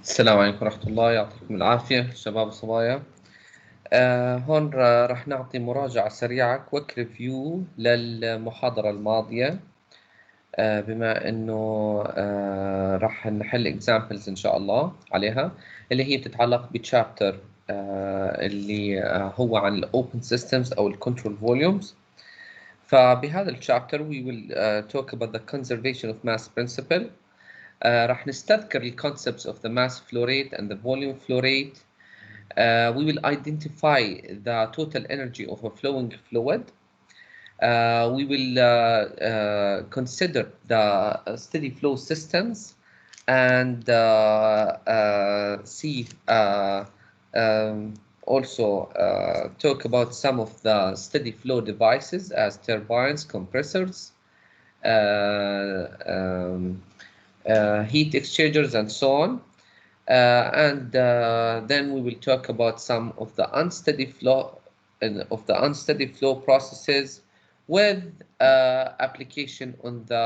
السلام عليكم ورحمة الله، يعطيكم العافية شباب وصبايا. هون راح نعطي مراجعة سريعة كويك ريفيو للمحاضرة الماضية. بما انه راح نحل examples ان شاء الله عليها، اللي هي بتتعلق بتشابتر اللي هو عن ال Open Systems او ال Control Volumes. فبهذا الشابتر we will talk about the conservation of mass principle. راح نستذكر ال concepts of the mass flow rate and the volume flow rate. We will identify the total energy of a flowing fluid. We will consider the steady flow systems and see also talk about some of the steady flow devices as turbines, compressors, heat exchangers, and so on. And then we will talk about some of the unsteady flow processes with application on the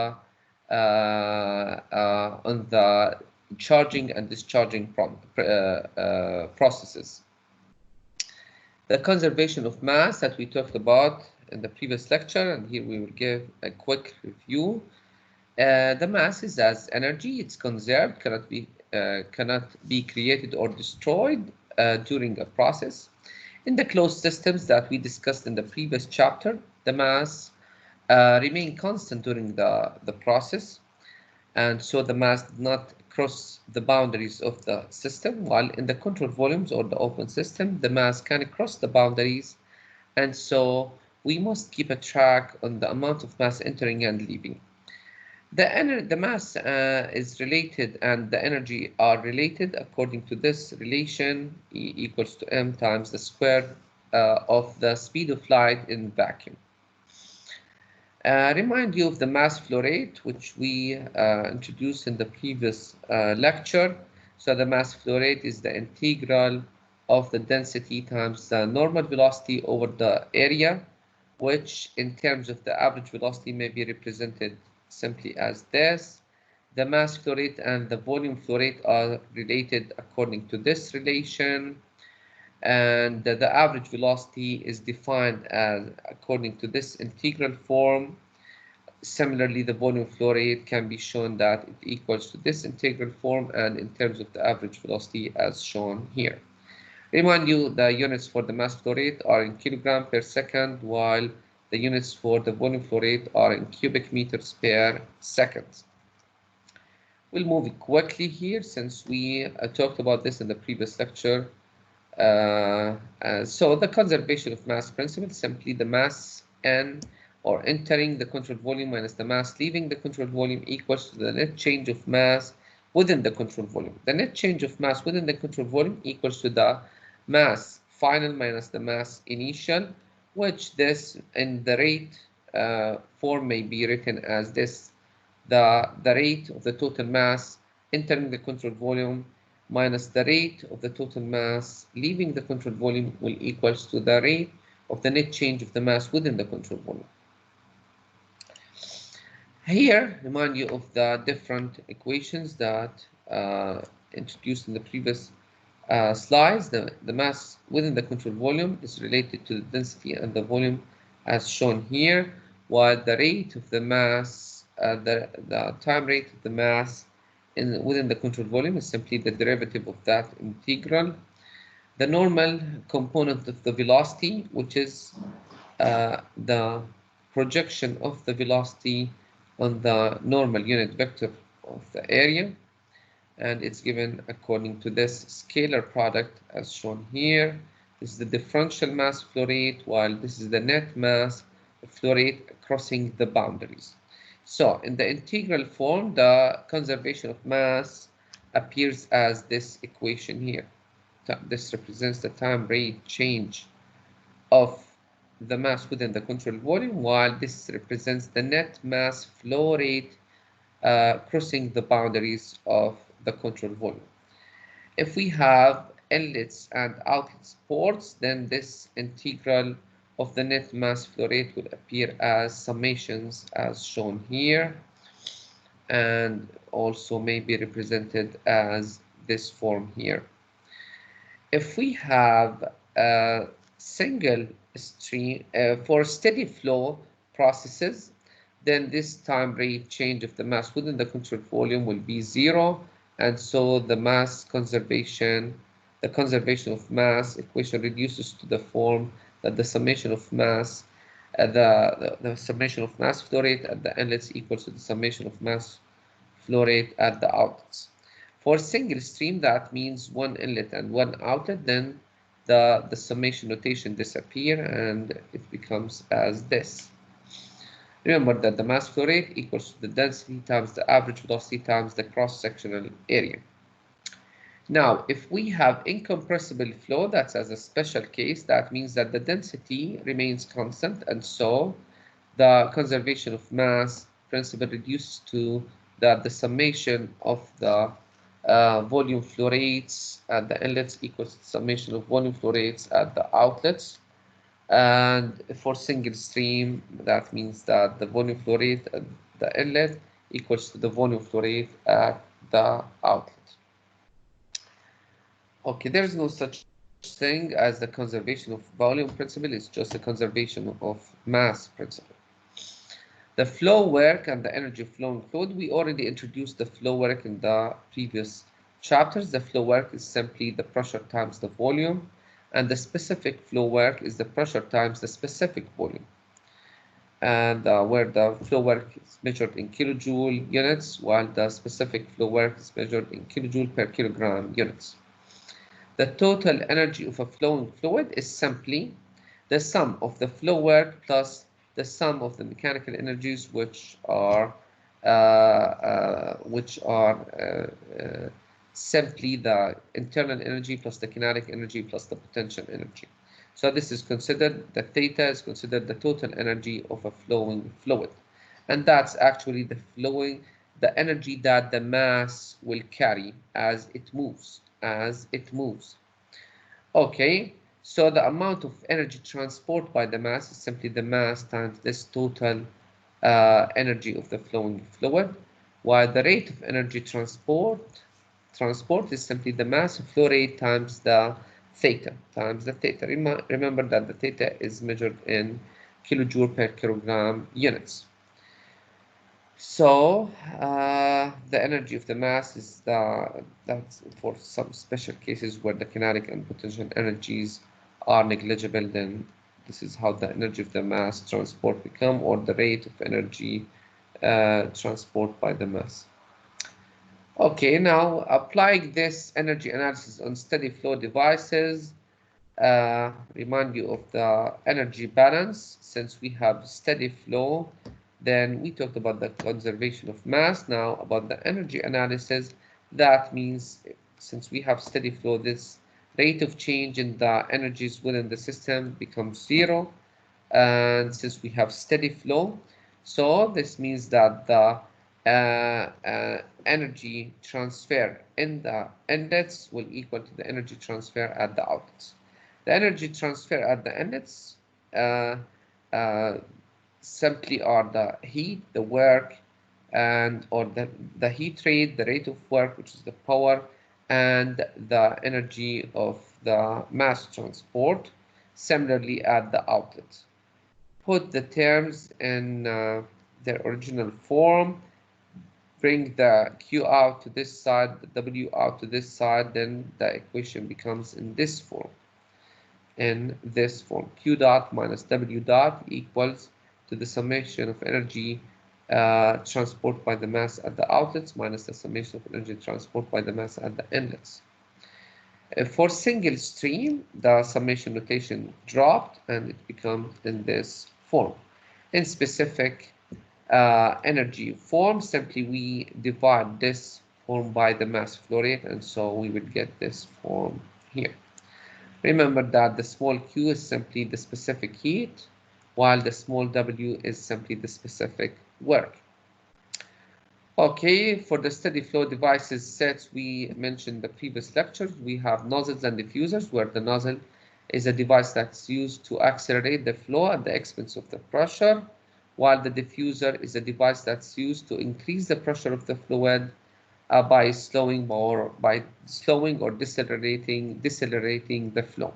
charging and discharging processes. The conservation of mass that we talked about in the previous lecture, and here we will give a quick review. The mass is as energy; it's conserved, cannot be created or destroyed during a process. In the closed systems that we discussed in the previous chapter, the mass remain constant during the process, and so the mass did not cross the boundaries of the system, while in the control volumes or the open system, the mass can cross the boundaries, and so we must keep a track on the amount of mass entering and leaving. The mass is related and the energy are related according to this relation, E equals to m times the square of the speed of light in vacuum. Remind you of the mass flow rate, which we introduced in the previous lecture. So the mass flow rate is the integral of the density times the normal velocity over the area, which in terms of the average velocity may be represented simply as this. The mass flow rate and the volume flow rate are related according to this relation, and the average velocity is defined as according to this integral form. Similarly, the volume flow rate can be shown that it equals to this integral form and in terms of the average velocity as shown here. Remind you, the units for the mass flow rate are in kilogram per second, while the units for the volume flow rate are in cubic meters per second. We'll move quickly here since we talked about this in the previous lecture. So the conservation of mass principle, simply the mass n or entering the control volume minus the mass leaving the control volume equals to the net change of mass within the control volume. The net change of mass within the control volume equals to the mass final minus the mass initial, which this in the rate form may be written as this: the rate of the total mass entering the control volume minus the rate of the total mass leaving the control volume will equals to the rate of the net change of the mass within the control volume. Here, remind you of the different equations that introduced in the previous slides. The mass within the control volume is related to the density and the volume as shown here, while the rate of the mass, the time rate of the mass within the control volume is simply the derivative of that integral. The normal component of the velocity, which is the projection of the velocity on the normal unit vector of the area, and it's given according to this scalar product as shown here. This is the differential mass flow rate, while this is the net mass flow rate crossing the boundaries. So in the integral form, the conservation of mass appears as this equation here. This represents the time rate change of the mass within the control volume, while this represents the net mass flow rate crossing the boundaries of the control volume. If we have inlets and outlets ports, then this integral of the net mass flow rate will appear as summations as shown here, and also may be represented as this form here. If we have a single stream for steady flow processes, then this time rate change of the mass within the controlled volume will be 0, and so the conservation of mass equation reduces to the form that the summation of mass the summation of mass flow rate at the inlets equals to the summation of mass flow rate at the outlets. For single stream, that means one inlet and one outlet, then the summation notation disappear and it becomes as this. Remember that the mass flow rate equals to the density times the average velocity times the cross-sectional area. Now, if we have incompressible flow, that's as a special case, that means that the density remains constant, and so the conservation of mass principle reduces to the summation of the volume flow rates at the inlets equals to the summation of volume flow rates at the outlets. And for single stream, that means that the volume flow rate at the inlet equals to the volume flow rate at the outlet. Okay, there is no such thing as the conservation of volume principle, it's just the conservation of mass principle. The flow work and the energy flowing fluid, we already introduced the flow work in the previous chapters. The flow work is simply the pressure times the volume, and the specific flow work is the pressure times the specific volume. And where the flow work is measured in kilojoule units, while the specific flow work is measured in kilojoule per kilogram units. The total energy of a flowing fluid is simply the sum of the flow work plus the sum of the mechanical energies, which are simply the internal energy plus the kinetic energy plus the potential energy. So this is considered, the theta is considered the total energy of a flowing fluid. And that's actually the energy that the mass will carry as it moves, Okay, so the amount of energy transport by the mass is simply the mass times this total energy of the flowing fluid, while the rate of energy transport is simply the mass flow rate times the theta. Remember that the theta is measured in kilojoule per kilogram units. So the energy of the mass is that's for some special cases where the kinetic and potential energies are negligible, then this is how the energy of the mass transport become, or the rate of energy transport by the mass. Okay, now applying this energy analysis on steady flow devices, remind you of the energy balance. Since we have steady flow, then we talked about the conservation of mass. Now about the energy analysis, that means since we have steady flow, this rate of change in the energies within the system becomes 0. And since we have steady flow, so this means that the energy transfer in the inlets will equal to the energy transfer at the outlets. The energy transfer at the inlets simply are the heat, the work, or the heat rate, the rate of work, which is the power, and the energy of the mass transport. Similarly at the outlet. Put the terms in their original form, bring the Q out to this side, the W out to this side, then the equation becomes in this form. Q dot minus W dot equals to the summation of energy transport by the mass at the outlets minus the summation of energy transport by the mass at the inlets. For single stream, the summation notation dropped and it becomes in this form. In specific energy form, simply we divide this form by the mass flow rate, and so we would get this form here. Remember that the small q is simply the specific heat, while the small w is simply the specific work. Okay, for the steady flow devices sets we mentioned in the previous lectures, we have nozzles and diffusers, where the nozzle is a device that's used to accelerate the flow at the expense of the pressure, while the diffuser is a device that's used to increase the pressure of the fluid by slowing or decelerating the flow.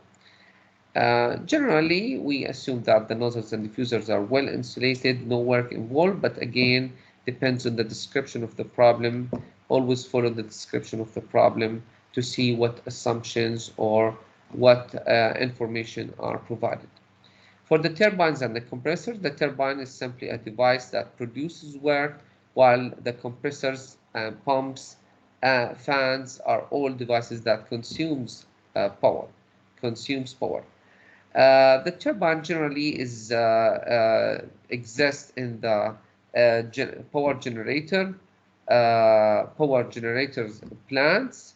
Generally, we assume that the nozzles and diffusers are well insulated, no work involved, but again, depends on the description of the problem. Always follow the description of the problem to see what assumptions or what information are provided. For the turbines and the compressors, the turbine is simply a device that produces work, while the compressors and pumps, fans are all devices that power, consumes power. The turbine generally exists in the power generators plants,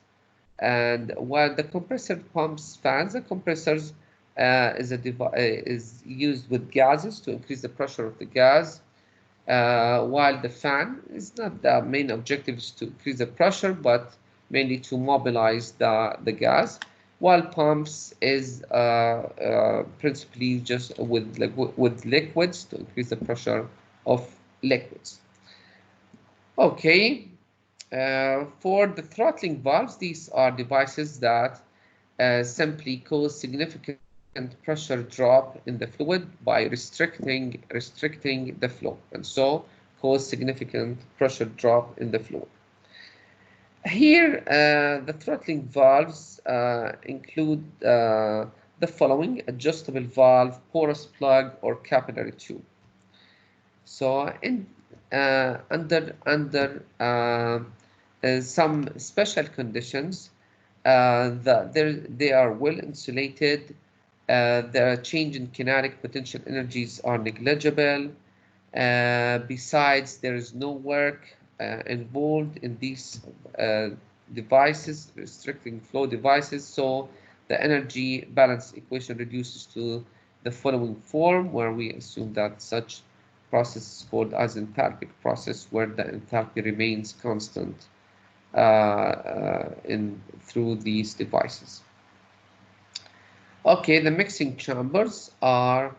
and while the compressor pumps fans, the compressors is used with gases to increase the pressure of the gas, while the fan is not the main objective is to increase the pressure, but mainly to mobilize the gas, while pumps is principally just with liquids to increase the pressure of liquids. Okay, for the throttling valves, these are devices that simply cause significant pressure drop in the fluid by restricting the flow, and so cause significant pressure drop in the fluid. Here, the throttling valves include the following: adjustable valve, porous plug, or capillary tube. So, under some special conditions, they are well insulated. The change in kinetic potential energies are negligible. Besides, there is no work involved in these devices, restricting flow devices, so the energy balance equation reduces to the following form, where we assume that such process is called as enthalpic process, where the enthalpy remains constant through these devices. Okay, the mixing chambers are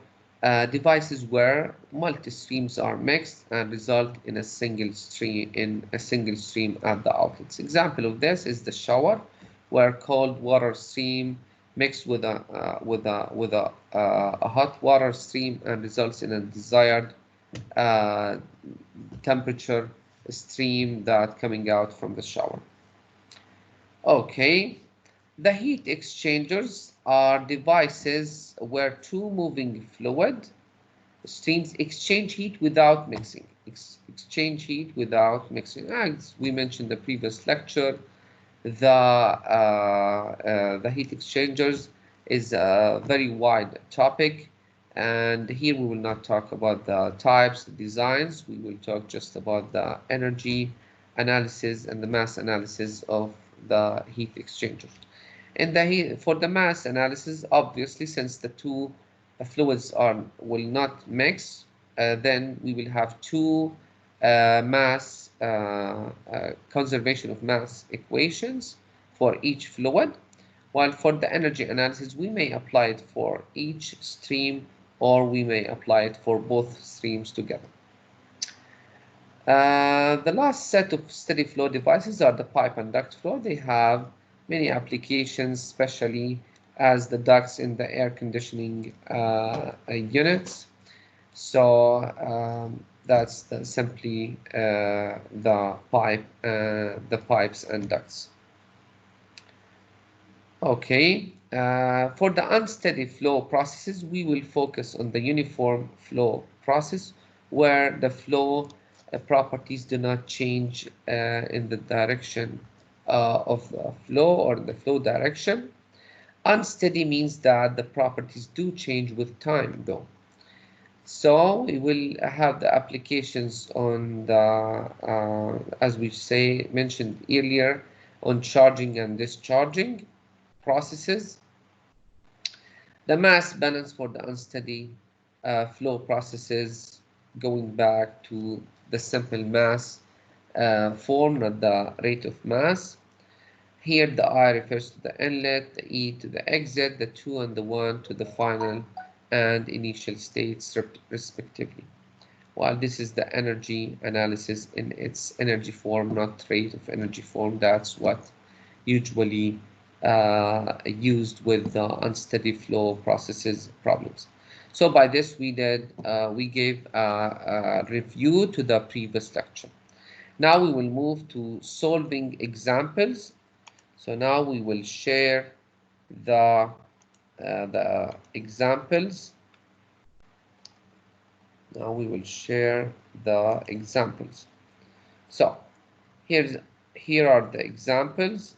devices where multi-streams are mixed and result in a single stream at the outlets. Example of this is the shower, where cold water stream mixed with a hot water stream and results in a desired temperature stream that coming out from the shower. Okay, the heat exchangers are devices where two moving fluid streams exchange heat without mixing. As we mentioned in the previous lecture, the heat exchangers is a very wide topic, and here we will not talk about the types, the designs. We will talk just about the energy analysis and the mass analysis of the heat exchanger. For the mass analysis, obviously, since the two fluids will not mix, then we will have two mass conservation of mass equations for each fluid, while for the energy analysis, we may apply it for each stream, or we may apply it for both streams together. The last set of steady flow devices are the pipe and duct flow. They have many applications, especially as the ducts in the air conditioning units. So that's simply the pipes and ducts. Okay, for the unsteady flow processes, we will focus on the uniform flow process, where the flow properties do not change in the direction of the flow or the flow direction. Unsteady means that the properties do change with time, though. So we will have the applications on the, as we mentioned earlier, on charging and discharging processes. The mass balance for the unsteady flow processes, going back to the simple mass form, not the rate of mass. Here the I refers to the inlet, the E to the exit, the 2 and the 1 to the final and initial states respectively. while this is the energy analysis in its energy form, not rate of energy form. That's what usually used with the unsteady flow processes problems. So by this we gave a review to the previous lecture. Now we will move to solving examples. So now we will share the examples. Now we will share the examples. So here are the examples.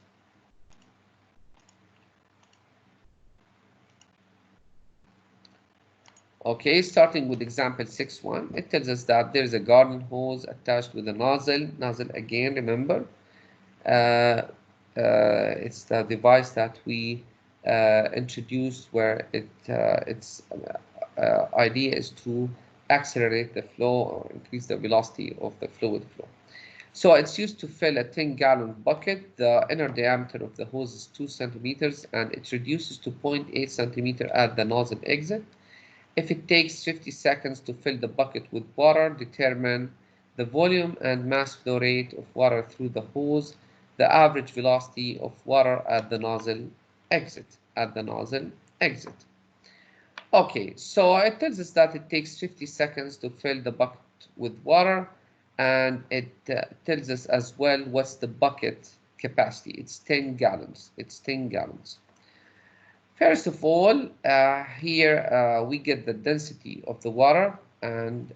Okay, starting with example 6.1, it tells us that there is a garden hose attached with a nozzle. Nozzle again, remember, it's the device that we introduced where its idea is to accelerate the flow or increase the velocity of the fluid flow. So it's used to fill a 10-gallon bucket. The inner diameter of the hose is 2 centimeters and it reduces to 0.8 centimeter at the nozzle exit. If it takes 50 seconds to fill the bucket with water, determine the volume and mass flow rate of water through the hose, the average velocity of water at the nozzle exit. Okay, so it tells us that it takes 50 seconds to fill the bucket with water, and it tells us as well what's the bucket capacity. It's 10 gallons. First of all, here we get the density of the water, and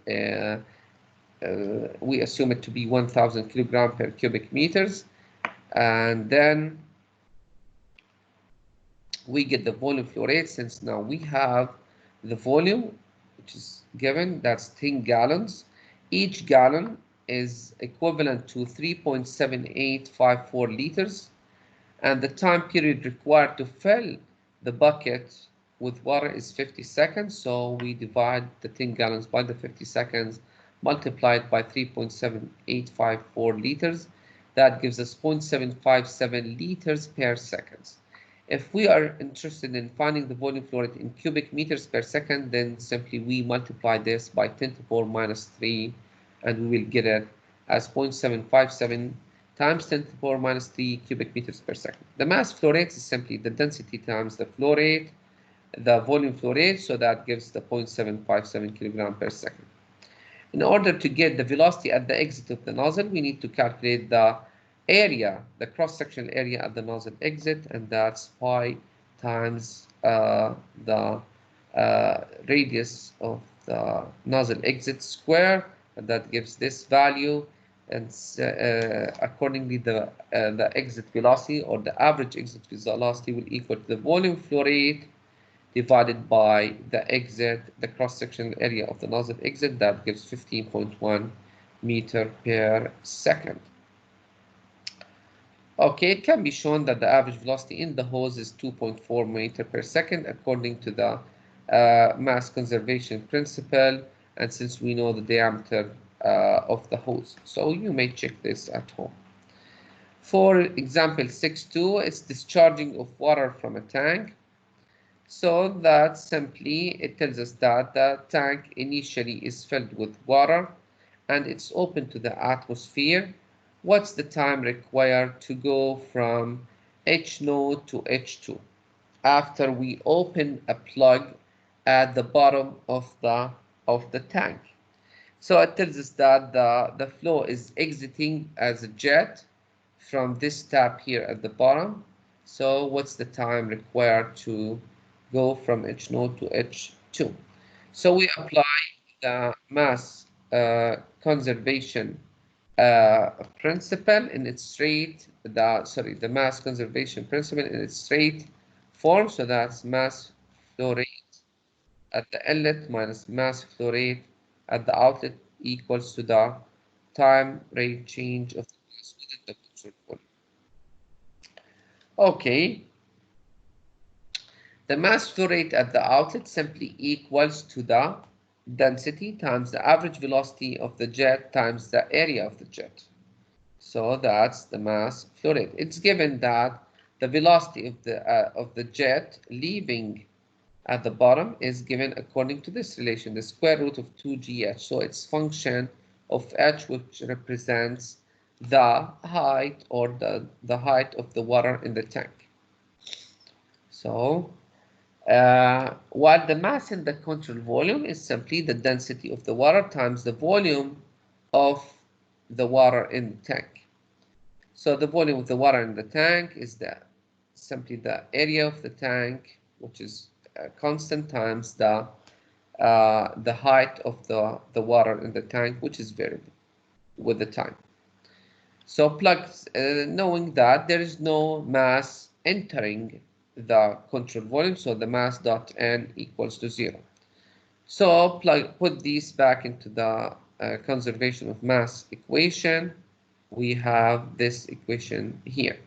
we assume it to be 1,000 kilogram per cubic meters. And then we get the volume flow rate, since now we have the volume, which is given, that's 10 gallons. Each gallon is equivalent to 3.7854 liters. And the time period required to fill the bucket with water is 50 seconds. So we divide the 10 gallons by the 50 seconds, multiplied by 3.7854 liters. That gives us 0.757 liters per second. If we are interested in finding the volume flow rate in cubic meters per second, then simply we multiply this by 10 to the power minus 3, and we will get it as 0.757 times 10 to the power minus 3 cubic meters per second. The mass flow rate is simply the density times the flow rate, the volume flow rate, so that gives the 0.757 kilogram per second. In order to get the velocity at the exit of the nozzle, we need to calculate the area, the cross-sectional area at the nozzle exit, and that's pi times the radius of the nozzle exit square, and that gives this value. And accordingly, the exit velocity or the average exit velocity will equal to the volume flow rate divided by the exit, the cross-sectional area of the nozzle exit. That gives 15.1 meter per second. Okay, it can be shown that the average velocity in the hose is 2.4 meter per second according to the mass conservation principle, and since we know the diameter of the hose. So you may check this at home. For example 6.2, it's discharging of water from a tank. So that simply, it tells us that the tank initially is filled with water and it's open to the atmosphere. What's the time required to go from H node to H2 after we open a plug at the bottom of the tank? So it tells us that the flow is exiting as a jet from this tap here at the bottom. So what's the time required to go from H node to H2? So we apply the mass conservation principle in its the mass conservation principle in its straight form. So that's mass flow rate at the inlet minus mass flow rate at the outlet equals to the time rate change of the mass within the control volume. Okay, the mass flow rate at the outlet simply equals to the density times the average velocity of the jet times the area of the jet. So that's the mass flow rate. It's given that the velocity of the jet leaving at the bottom is given according to this relation, the square root of 2gh. So it's function of h, which represents the height or the height of the water in the tank. So while the mass in the control volume is simply the density of the water times the volume of the water in the tank. So the volume of the water in the tank is simply the area of the tank, which is constant, times the height of the water in the tank, which is variable with the time. So knowing that there is no mass entering the control volume, so the mass dot n equals to 0. So put these back into the conservation of mass equation. We have this equation here.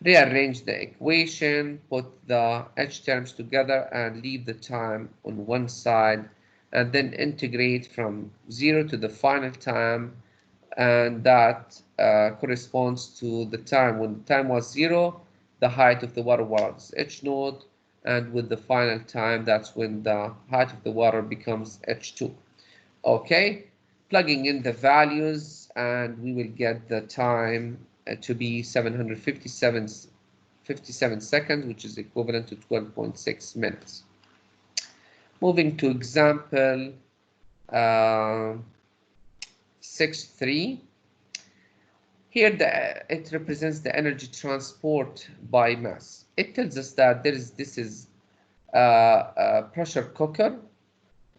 Rearrange the equation, put the h terms together and leave the time on one side, and then integrate from 0 to the final time, and that corresponds to the time when the time was 0, the height of the water was h naught, and with the final time, that's when the height of the water becomes h2. Okay, plugging in the values, and we will get the time to be 757 seconds, which is equivalent to 12.6 minutes. Moving to example 6.3. Here it represents the energy transport by mass. It tells us that this is a pressure cooker.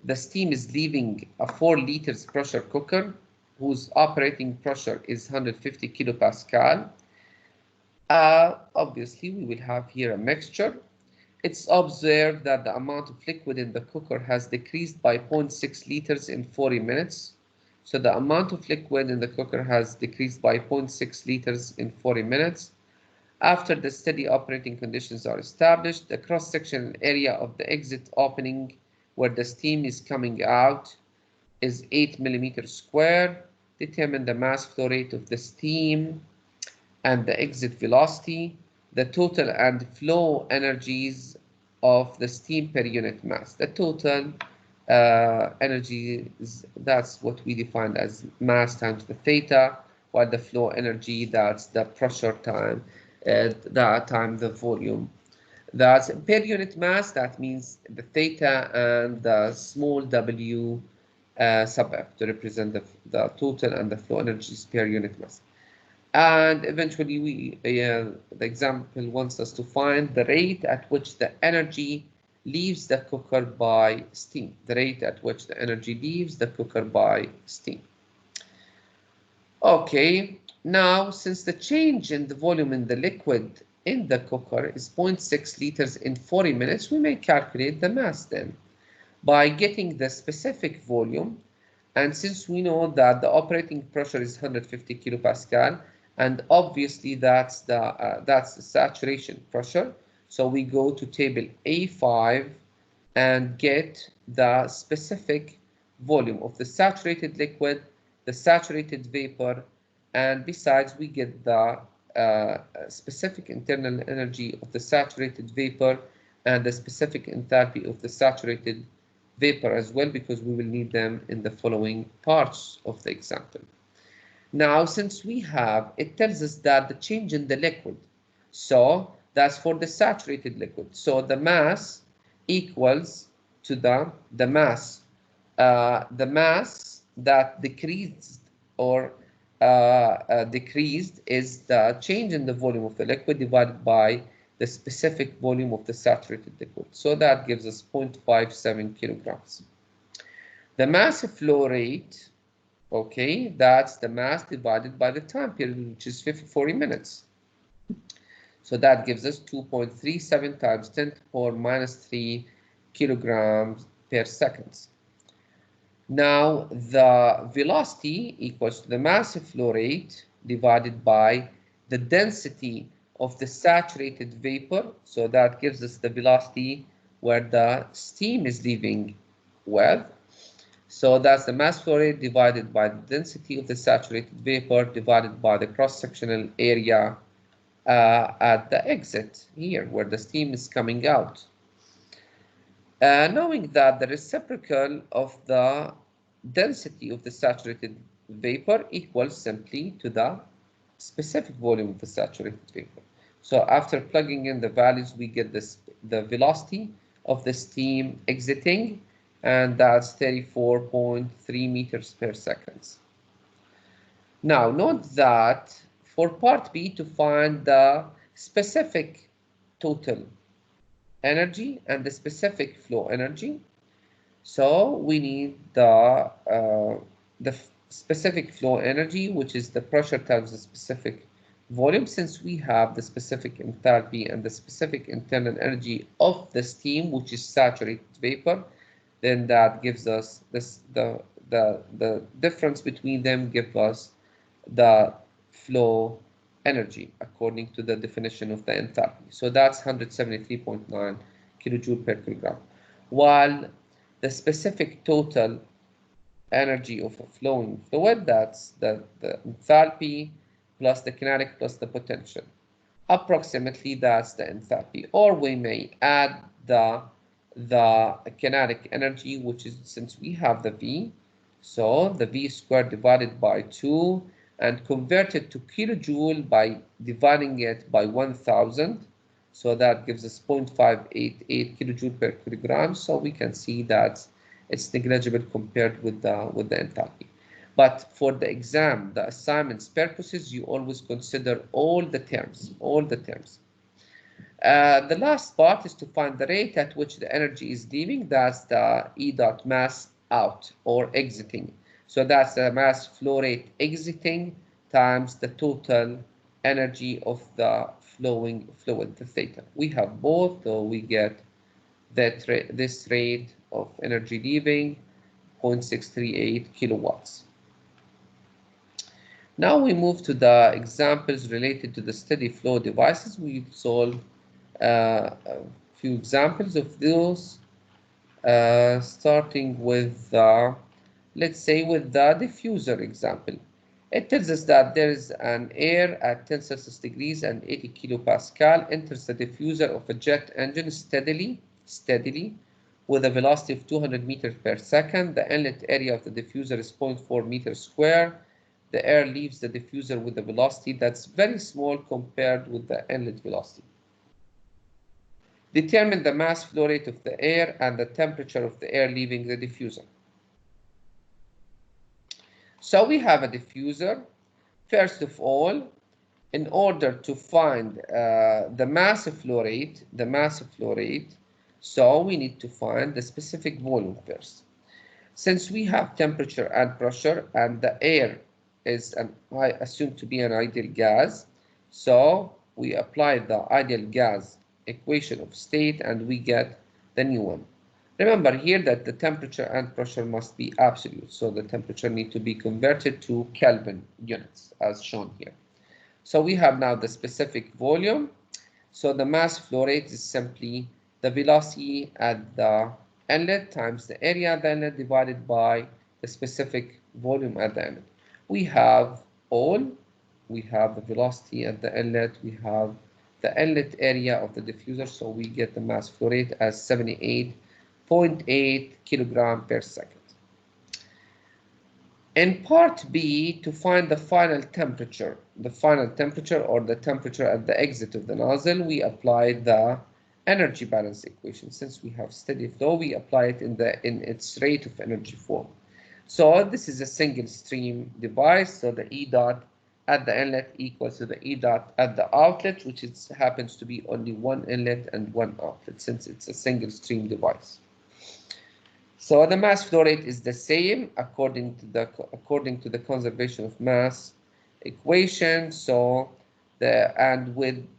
The steam is leaving a 4 liters pressure cooker whose operating pressure is 150 kilopascal. Obviously, we will have here a mixture. It's observed that the amount of liquid in the cooker has decreased by 0.6 liters in 40 minutes. So the amount of liquid in the cooker has decreased by 0.6 liters in 40 minutes. After the steady operating conditions are established, the cross-sectional area of the exit opening where the steam is coming out is 8 millimeters square. Determine the mass flow rate of the steam and the exit velocity, the total and flow energies of the steam per unit mass. The total energy, that's what we defined as mass times the theta, while the flow energy, that's the pressure time, that time the volume. That's per unit mass, that means the theta and the small w sub f to represent the total and the flow energies per unit mass. And eventually the example wants us to find the rate at which the energy leaves the cooker by steam. The rate at which the energy leaves the cooker by steam. Okay, now since the change in the volume in the liquid in the cooker is 0.6 liters in 40 minutes, we may calculate the mass then by getting the specific volume. And since we know that the operating pressure is 150 kilopascal, and obviously that's the saturation pressure, so we go to table A5 and get the specific volume of the saturated liquid, the saturated vapor, and besides we get the specific internal energy of the saturated vapor and the specific enthalpy of the saturated vapor as well, because we will need them in the following parts of the example. Now, since we have, it tells us that the change in the liquid, so that's for the saturated liquid. So the mass equals to the mass that decreased or decreased is the change in the volume of the liquid divided by the specific volume of the saturated liquid. So that gives us 0.57 kilograms. The mass flow rate, okay, that's the mass divided by the time period, which is 40 minutes. So that gives us 2.37 times 10 to the power minus 3 kilograms per second. Now the velocity equals to the mass flow rate divided by the density of the saturated vapor. So that gives us the velocity where the steam is leaving with. So that's the mass flow rate divided by the density of the saturated vapor divided by the cross-sectional area at the exit here where the steam is coming out. Knowing that the reciprocal of the density of the saturated vapor equals simply to the specific volume of the saturated vapor. So after plugging in the values, we get the velocity of the steam exiting, and that's 34.3 meters per second. Now, note that for part B, to find the specific total energy and the specific flow energy, so we need the specific flow energy, which is the pressure times the specific volume. Since we have the specific enthalpy and the specific internal energy of the steam, which is saturated vapor, then that gives us this the difference between them gives us the flow energy according to the definition of the enthalpy. So that's 173.9 kilojoule per kilogram. While the specific total energy of a flowing fluid, that's the enthalpy plus the kinetic plus the potential. Approximately that's the enthalpy. Or we may add the kinetic energy, which is, since we have the V, so the V squared divided by 2 and convert it to kilojoule by dividing it by 1000. So that gives us 0.588 kilojoule per kilogram. So we can see that it's negligible compared with the enthalpy. But for the exam, the assignment's purposes, you always consider all the terms, The last part is to find the rate at which the energy is leaving. That's the E dot mass out or exiting. So that's the mass flow rate exiting times the total energy of the flowing fluid, the theta. We have both, so we get that this rate of energy leaving, 0.638 kilowatts. Now we move to the examples related to the steady flow devices. We've solved a few examples of those, starting with let's say with the diffuser example. It tells us that there is an air at 10 Celsius degrees and 80 kilopascal enters the diffuser of a jet engine steadily with a velocity of 200 meters per second. The inlet area of the diffuser is 0.4 meters square. The air leaves the diffuser with a velocity that's very small compared with the inlet velocity. Determine the mass flow rate of the air and the temperature of the air leaving the diffuser. So we have a diffuser. First of all, in order to find the mass flow rate, so we need to find the specific volume first. Since we have temperature and pressure, and the air is I assume to be an ideal gas, so we apply the ideal gas equation of state and we get the new one. Remember here that the temperature and pressure must be absolute, so the temperature needs to be converted to Kelvin units as shown here. So we have now the specific volume. So the mass flow rate is simply the velocity at the inlet times the area at the inlet divided by the specific volume at the inlet. We have the velocity at the inlet, we have the inlet area of the diffuser, so we get the mass flow rate as 78.8 kilogram per second. In part B, to find the final temperature or the temperature at the exit of the nozzle, we apply the energy balance equation. Since we have steady flow, we apply it in its rate of energy form. So this is a single stream device, so the E dot at the inlet equals to the E dot at the outlet, which happens to be only one inlet and one outlet, since it's a single stream device. So the mass flow rate is the same according to the conservation of mass equation. So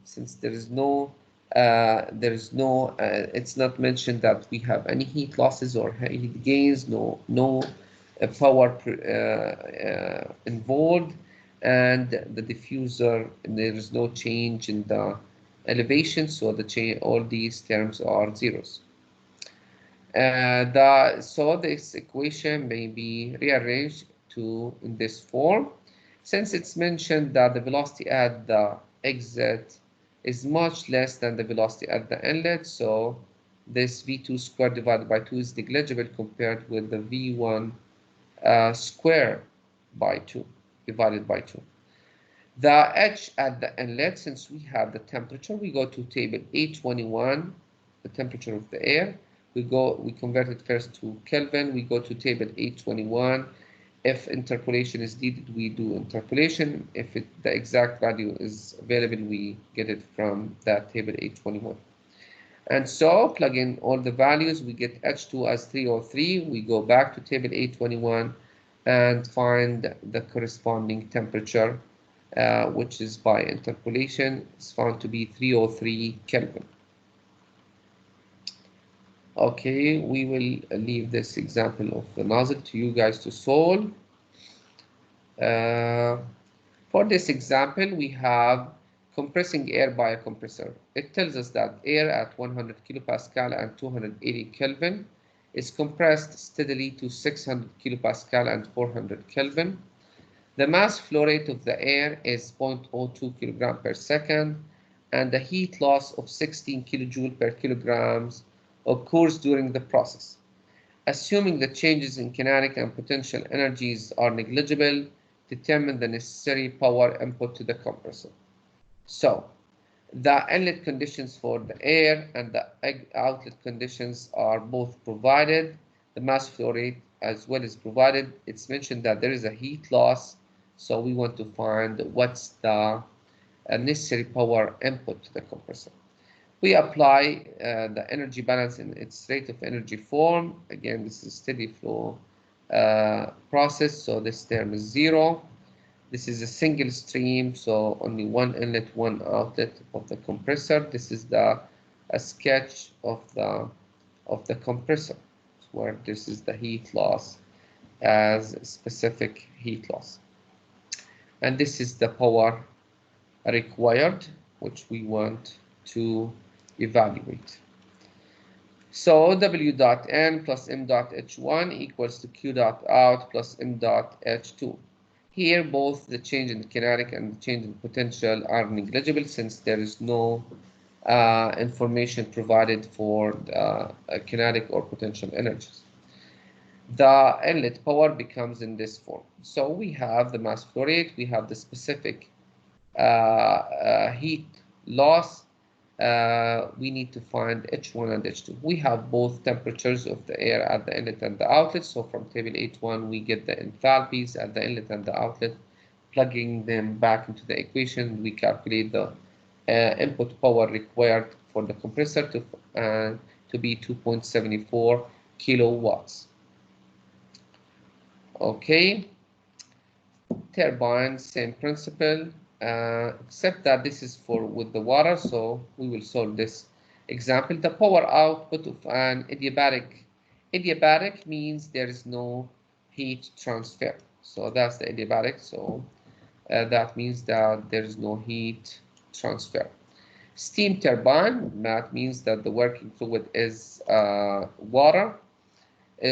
since there is no it's not mentioned that we have any heat losses or heat gains, no power involved, and the diffuser, there is no change in the elevation, so all these terms are zeros. So this equation may be rearranged in this form. Since it's mentioned that the velocity at the exit is much less than the velocity at the inlet, so this V2 squared divided by 2 is negligible compared with the V1 square by 2 divided by 2. The H at the inlet, since we have the temperature, we go to table 821, the temperature of the air. We convert it first to Kelvin. We go to table 821. If interpolation is needed, we do interpolation. If the exact value is available, we get it from that table 821. And so plug in all the values. We get H2 as 303. We go back to table 821 and find the corresponding temperature, which is by interpolation, is found to be 303 Kelvin. Okay, we will leave this example of the nozzle to you guys to solve. For this example, we have compressing air by a compressor. It tells us that air at 100 kilopascal and 280 Kelvin is compressed steadily to 600 kilopascal and 400 Kelvin. The mass flow rate of the air is 0.02 kilogram per second, and the heat loss of 16 kilojoule per kilograms occurs during the process. Assuming the changes in kinetic and potential energies are negligible, determine the necessary power input to the compressor. So, the inlet conditions for the air and the outlet conditions are both provided. The mass flow rate as well is provided. It's mentioned that there is a heat loss, so we want to find what's the necessary power input to the compressor. We apply the energy balance in its rate of energy form. Again, this is steady flow process, so this term is 0. This is a single stream, so only one inlet, one outlet of the compressor. This is a sketch of the compressor, where this is the heat loss as specific heat loss. And this is the power required, which we want to evaluate. So W dot N plus M dot H1 equals to Q dot out plus M dot H2. Here, both the change in kinetic and the change in potential are negligible, since there is no information provided for kinetic or potential energies. The inlet power becomes in this form. So we have the mass flow rate, we have the specific heat loss. We need to find H1 and H2. We have both temperatures of the air at the inlet and the outlet. So from table 8.1, we get the enthalpies at the inlet and the outlet. Plugging them back into the equation, we calculate the input power required for the compressor to be 2.74 kilowatts. Okay, turbine, same principle. Except that this is with the water, so we will solve this example. The power output of an adiabatic means there is no heat transfer. So that's the adiabatic. So that means that there is no heat transfer. Steam turbine, that means that the working fluid is water.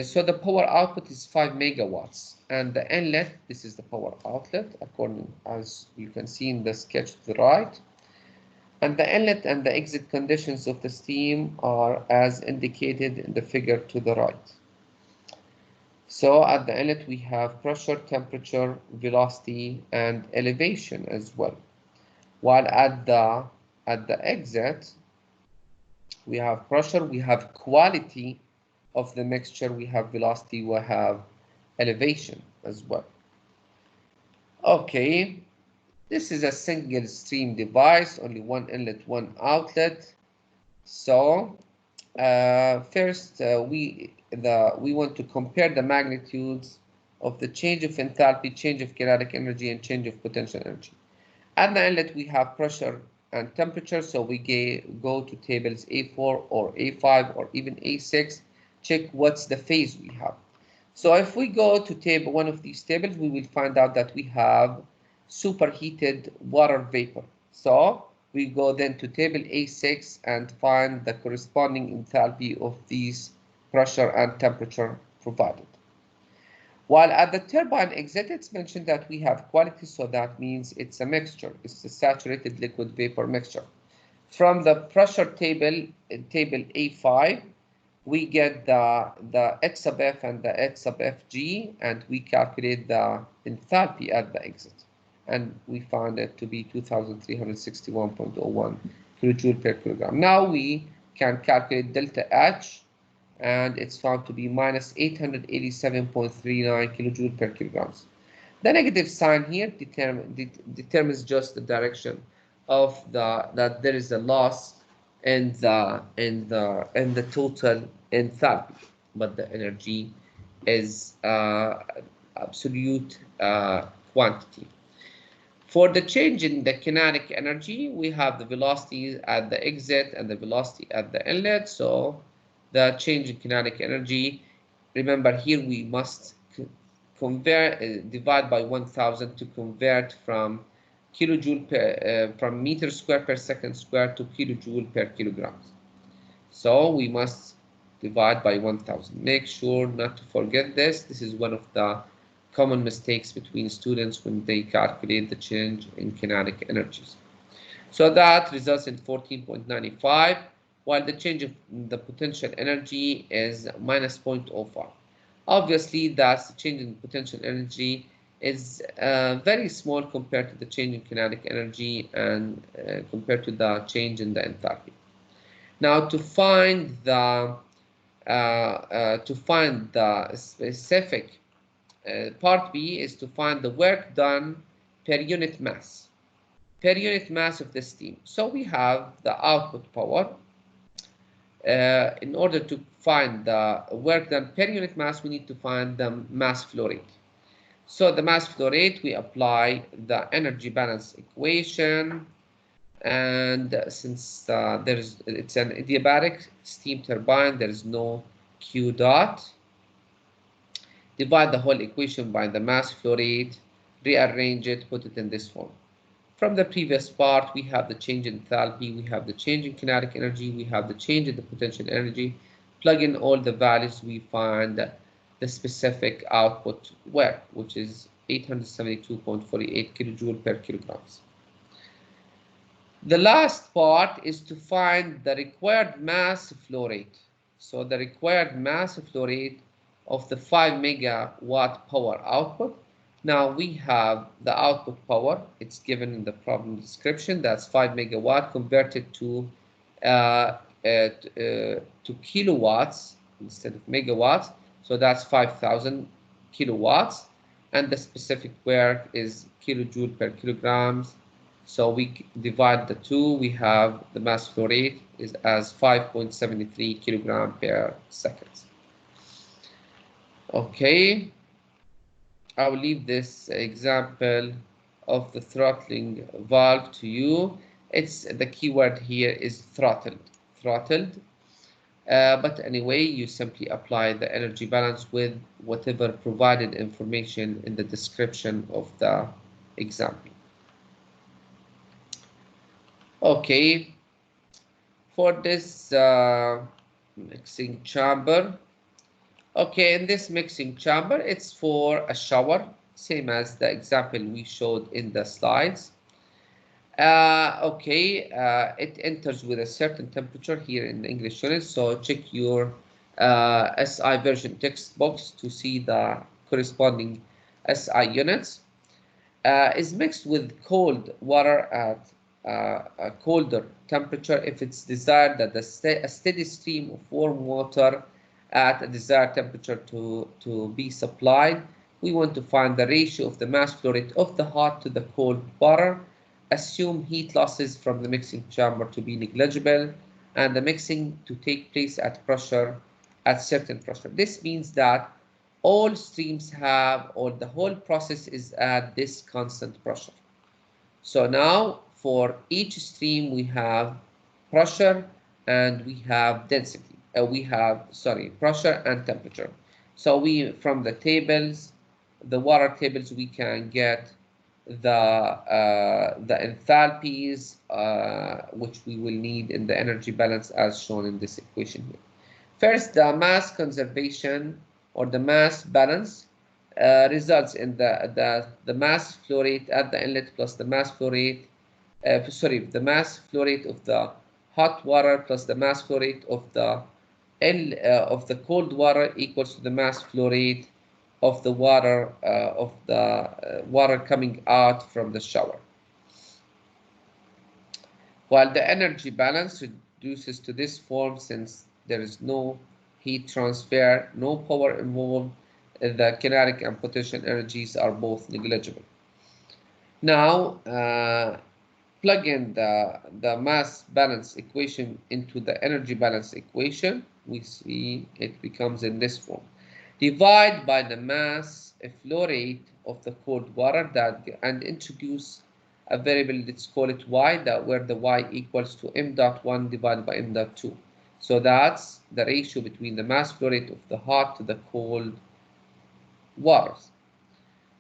So the power output is 5 megawatts. And the inlet, this is the power outlet, according as you can see in the sketch to the right. And the inlet and the exit conditions of the steam are as indicated in the figure to the right. So at the inlet, we have pressure, temperature, velocity, and elevation as well. While at the exit, we have pressure, we have quality of the mixture, we have velocity, we have elevation as well. Okay, this is a single stream device, only one inlet, one outlet. So first we want to compare the magnitudes of the change of enthalpy, change of kinetic energy, and change of potential energy. At the inlet, we have pressure and temperature, so we go to tables A4 or A5 or even A6, check what's the phase we have. So if we go to one of these tables, we will find out that we have superheated water vapor. So we go then to table A6 and find the corresponding enthalpy of these pressure and temperature provided. While at the turbine exit, it's mentioned that we have quality, so that means it's a mixture. It's a saturated liquid vapor mixture. From the pressure table, table A5, we get the X sub F and the X sub FG, and we calculate the enthalpy at the exit. And we found it to be 2361.01 kilojoule per kilogram. Now we can calculate delta H, and it's found to be minus 887.39 kilojoule per kilograms. The negative sign here determines just the direction of that there is a loss in the total enthalpy, but the energy is absolute quantity. For the change in the kinetic energy, we have the velocity at the exit and the velocity at the inlet. So the change in kinetic energy, remember here we must convert, divide by 1000 to convert from kilojoule per, from meter square per second square to kilojoule per kilogram. So we must divide by 1000. Make sure not to forget this. This is one of the common mistakes between students when they calculate the change in kinetic energies. So that results in 14.95, while the change of the potential energy is minus 0.05. Obviously, that's the change in potential energy is very small compared to the change in kinetic energy and compared to the change in the enthalpy. Now, to find the specific part B is to find the work done per unit mass of the steam. So we have the output power. In order to find the work done per unit mass, we need to find the mass flow rate. So the mass flow rate, we apply the energy balance equation, and since it's an adiabatic steam turbine, there is no Q dot. Divide the whole equation by the mass flow rate, rearrange it, put it in this form. From the previous part, we have the change in enthalpy, we have the change in kinetic energy, we have the change in the potential energy. Plug in all the values, we find the specific output work, which is 872.48 kilojoule per kilograms. The last part is to find the required mass flow rate. So the required mass flow rate of the 5 megawatt power output. Now we have the output power. It's given in the problem description. That's 5 megawatt converted to kilowatts instead of megawatts. So that's 5,000 kilowatts. And the specific work is kilojoule per kilograms. So we divide the two. We have the mass flow rate is as 5.73 kilogram per second. Okay. I will leave this example of the throttling valve to you. It's the keyword here is throttled. But anyway, you simply apply the energy balance with whatever provided information in the description of the example. Okay, for this mixing chamber. Okay, in this mixing chamber, it's for a shower, same as the example we showed in the slides. It enters with a certain temperature here in the English unit, so check your SI version text box to see the corresponding SI units. Is mixed with cold water at a colder temperature if it's desired that a steady stream of warm water at a desired temperature to be supplied. We want to find the ratio of the mass flow rate of the hot to the cold water. Assume heat losses from the mixing chamber to be negligible and the mixing to take place at certain pressure. This means that all streams have, or the whole process is at this constant pressure. So now for each stream we have pressure and we have density. Pressure and temperature. So from the tables, the water tables, we can get the enthalpies, which we will need in the energy balance as shown in this equation here. First, the mass conservation or the mass balance results in the mass flow rate at the inlet plus the mass flow rate, the mass flow rate of the hot water plus the mass flow rate of the of the cold water equals to the mass flow rate of the water coming out from the shower. While the energy balance reduces to this form since there is no heat transfer, no power involved, the kinetic and potential energies are both negligible. Now, plug in the mass balance equation into the energy balance equation. We see it becomes in this form. Divide by the mass flow rate of the cold water and introduce a variable, let's call it y, where the y equals to m dot 1 divided by m dot 2. So that's the ratio between the mass flow rate of the hot to the cold waters.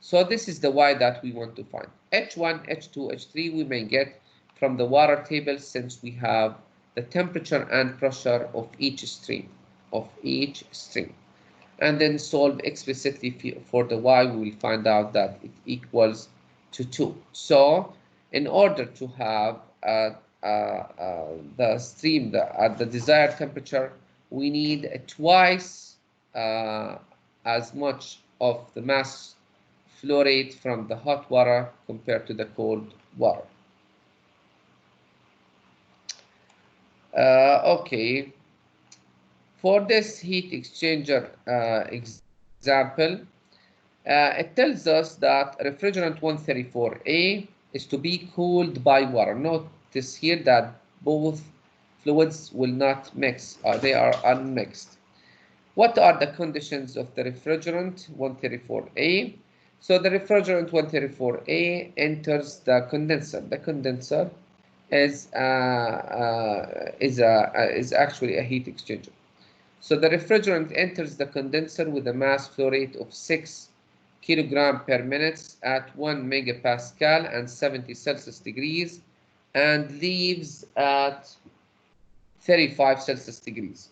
So this is the y that we want to find. H1, H2, H3 we may get from the water table since we have the temperature and pressure of each stream. And then solve explicitly for the y, we will find out that it equals to 2. So in order to have the stream at the desired temperature, we need twice as much of the mass flow rate from the hot water compared to the cold water. Okay, for this heat exchanger example, it tells us that refrigerant 134A is to be cooled by water. Notice here that both fluids will not mix, they are unmixed. What are the conditions of the refrigerant 134A? So the refrigerant 134A enters the condenser. The condenser is actually a heat exchanger. So the refrigerant enters the condenser with a mass flow rate of 6 kilogram per minute at 1 megapascal and 70 Celsius degrees and leaves at 35 Celsius degrees.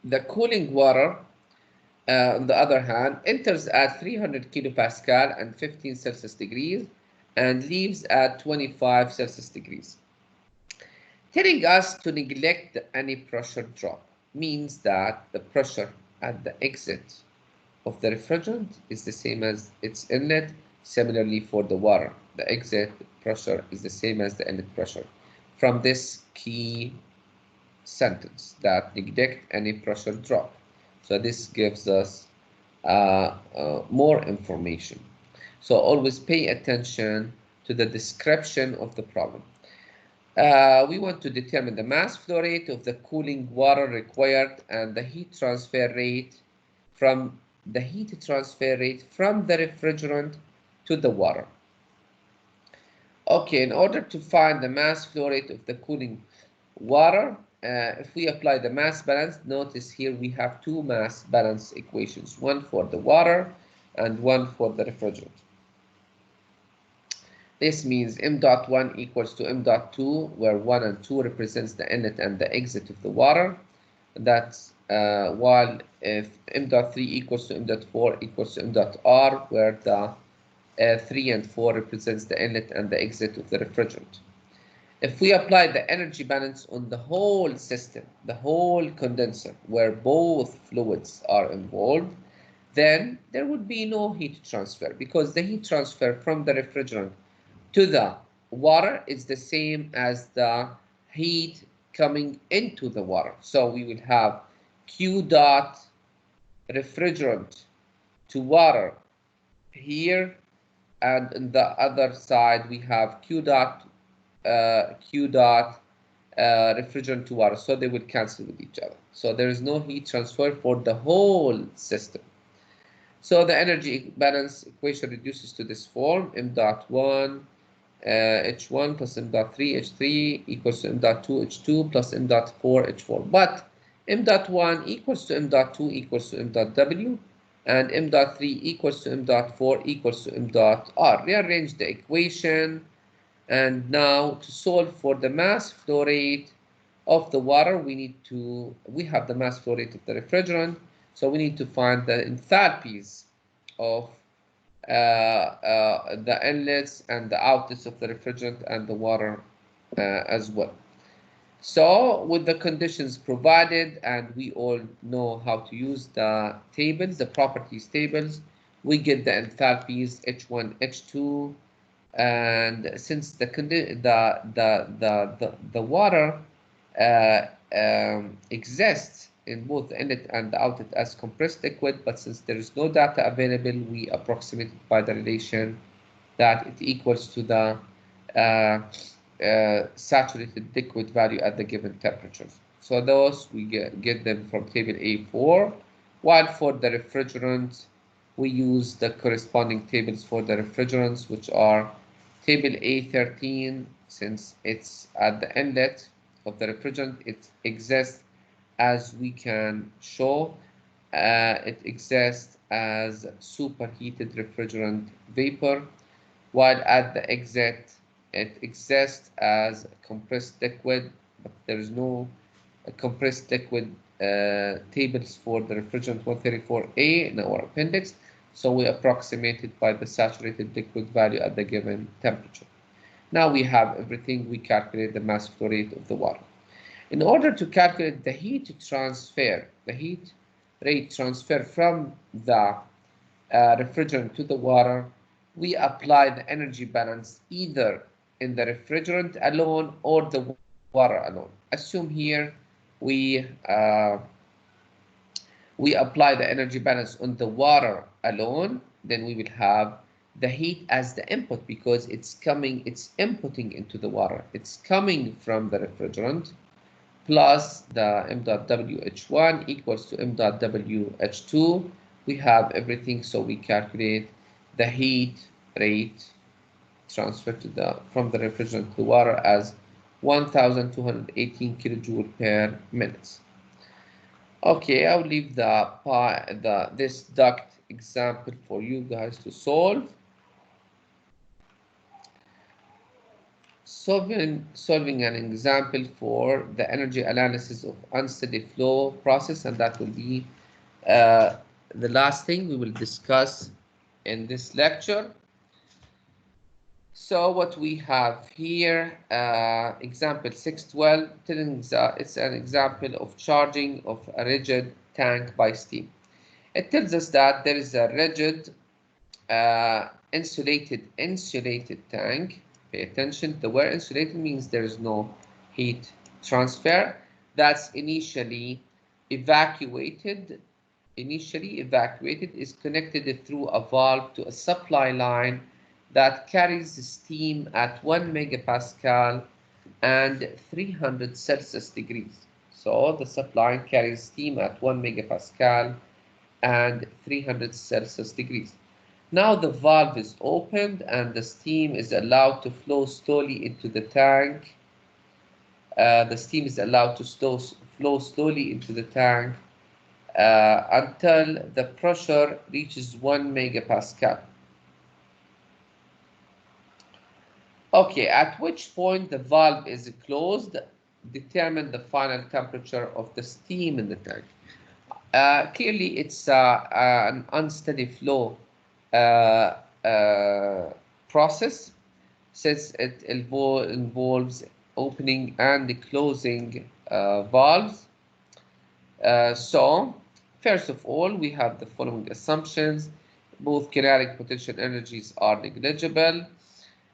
The cooling water, on the other hand, enters at 300 kilopascal and 15 Celsius degrees and leaves at 25 Celsius degrees. Telling us to neglect any pressure drop means that the pressure at the exit of the refrigerant is the same as its inlet. Similarly for the water, the exit pressure is the same as the inlet pressure. From this key sentence, that neglect any pressure drop. So this gives us more information. So always pay attention to the description of the problem. We want to determine the mass flow rate of the cooling water required and the heat transfer rate from the refrigerant to the water. Okay, in order to find the mass flow rate of the cooling water, if we apply the mass balance, notice here we have two mass balance equations, one for the water and one for the refrigerant. This means m dot 1 equals to m dot 2, where 1 and 2 represents the inlet and the exit of the water. That's while if m dot 3 equals to m dot 4 equals to m dot r, where the 3 and 4 represents the inlet and the exit of the refrigerant. If we apply the energy balance on the whole system, the whole condenser, where both fluids are involved, then there would be no heat transfer because the heat transfer from the refrigerant to the water is the same as the heat coming into the water. So we will have Q dot refrigerant to water here, and on the other side we have Q dot refrigerant to water, so they will cancel with each other. So there is no heat transfer for the whole system. So the energy balance equation reduces to this form: m dot 1 H1 plus m dot 3 H3 equals to m dot 2 H2 plus m dot 4 H4. But m dot 1 equals to m dot 2 equals to m dot W, and m dot 3 equals to m dot 4 equals to m dot R. Rearrange the equation. And now to solve for the mass flow rate of the water, we have the mass flow rate of the refrigerant, so we need to find the enthalpies of the inlets and the outlets of the refrigerant and the water as well. So with the conditions provided, and we all know how to use the tables, the properties tables, we get the enthalpies H1, H2, and since the water exists in both the inlet and the outlet as compressed liquid, but since there is no data available, we approximate it by the relation that it equals to the saturated liquid value at the given temperatures. So those we get them from table A4, while for the refrigerant, we use the corresponding tables for the refrigerants, which are table A13, since it's at the inlet of the refrigerant, it exists as we can show. It exists as superheated refrigerant vapor, while at the exit it exists as compressed liquid, but there is no compressed liquid tables for the refrigerant 134A in our appendix, so we approximate it by the saturated liquid value at the given temperature. Now we have everything, we calculate the mass flow rate of the water. In order to calculate the heat rate transfer from the refrigerant to the water, we apply the energy balance either in the refrigerant alone or the water alone. Assume here we apply the energy balance on the water alone, then we will have the heat as the input because it's inputting into the water. It's coming from the refrigerant plus the m dot WH1 equals to m dot WH2. We have everything, so we calculate the heat rate transfer from the refrigerant to the water as 1,218 kilojoule per minute. Okay, I'll leave this duct example for you guys to solve. Solving an example for the energy analysis of unsteady flow process, and that will be the last thing we will discuss in this lecture. So what we have here, example 612, it's an example of charging of a rigid tank by steam. It tells us that there is a rigid insulated tank. Pay attention, the word insulated means there is no heat transfer. That's initially evacuated, is connected through a valve to a supply line that carries steam at 1 megapascal and 300 Celsius degrees. So the supply line carries steam at 1 megapascal and 300 Celsius degrees. Now the valve is opened and the steam is allowed to flow slowly into the tank. The steam is allowed to flow slowly into the tank until the pressure reaches 1 megapascal. Okay, at which point the valve is closed, determine the final temperature of the steam in the tank. Clearly, it's an unsteady flow process, since it involves opening and closing valves. So, first of all, we have the following assumptions. Both kinetic potential energies are negligible.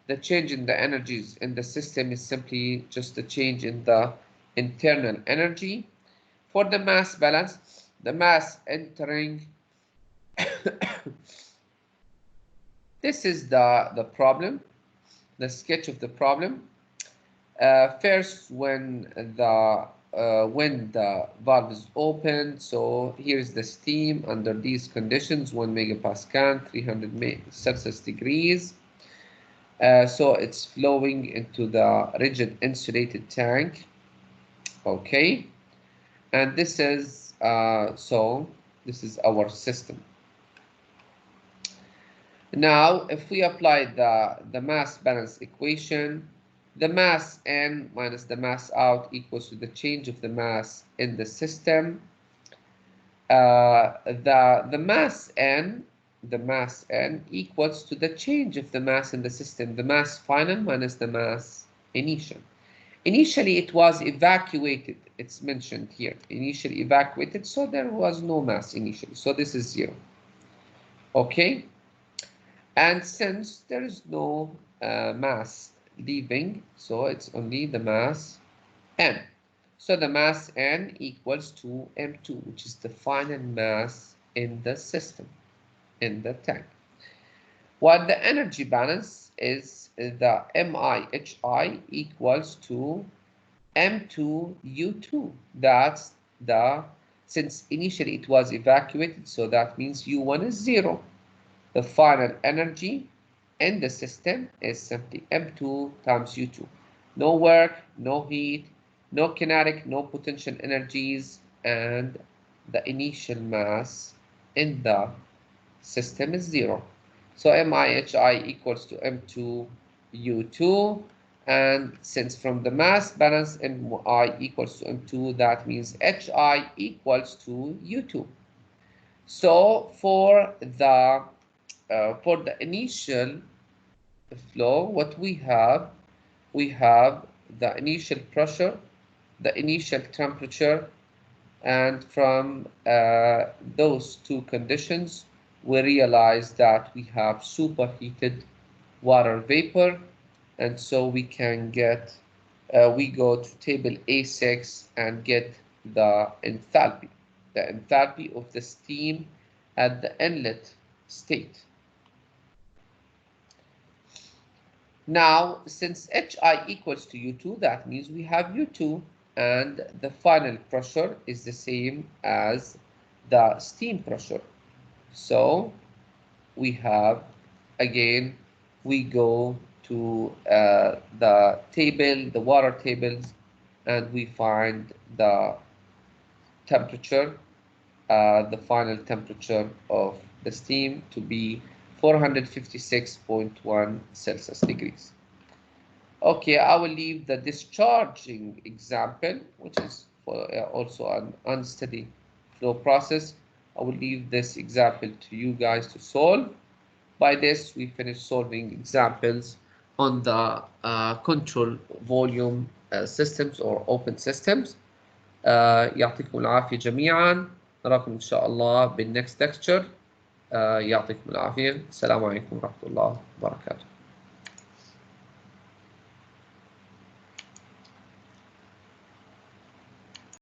The change in the energies in the system is simply just a change in the internal energy. For the mass balance, the mass entering this is the problem, the sketch of the problem. First, when the valve is open, so here's the steam under these conditions, 1 megapascal, 300 Celsius degrees. So it's flowing into the rigid insulated tank. Okay, and this is this is our system. Now, if we apply the mass balance equation, the mass in minus the mass out equals to the change of the mass in the system. The mass n the mass n equals to the change of the mass in the system, the mass final minus the mass initial. Initially, it was evacuated. It's mentioned here. Initially evacuated, so there was no mass initially. So this is 0. Okay? And since there is no mass leaving, so it's only the mass n. So the mass n equals to m2, which is the final mass in the system, in the tank. While the energy balance is the MIHI equals to M2U2. That's since initially it was evacuated, so that means U1 is 0. The final energy in the system is simply M2 times U2. No work, no heat, no kinetic, no potential energies, and the initial mass in the system is 0. So MIHI equals to M2U2. And since from the mass balance MI equals to M2, that means HI equals to U2. So for the initial flow, what we have the initial pressure, the initial temperature, and from those two conditions, we realize that we have superheated water vapor, and so we can get, we go to table A6 and get the enthalpy of the steam at the inlet state. Now, since HI equals to U2, that means we have U2, and the final pressure is the same as the steam pressure. So we have, again, we go to the table, the water tables, and we find the temperature, the final temperature of the steam to be 456.1 Celsius degrees. Okay, I will leave the discharging example, which is for, also an unsteady flow process. I will leave this example to you guys to solve. By this, we finish solving examples on the control volume systems or open systems. يعطيكم العافية جميعا. نراكم إن شاء الله بالnext lecture. يعطيكم العافية. السلام عليكم ورحمة الله وبركاته.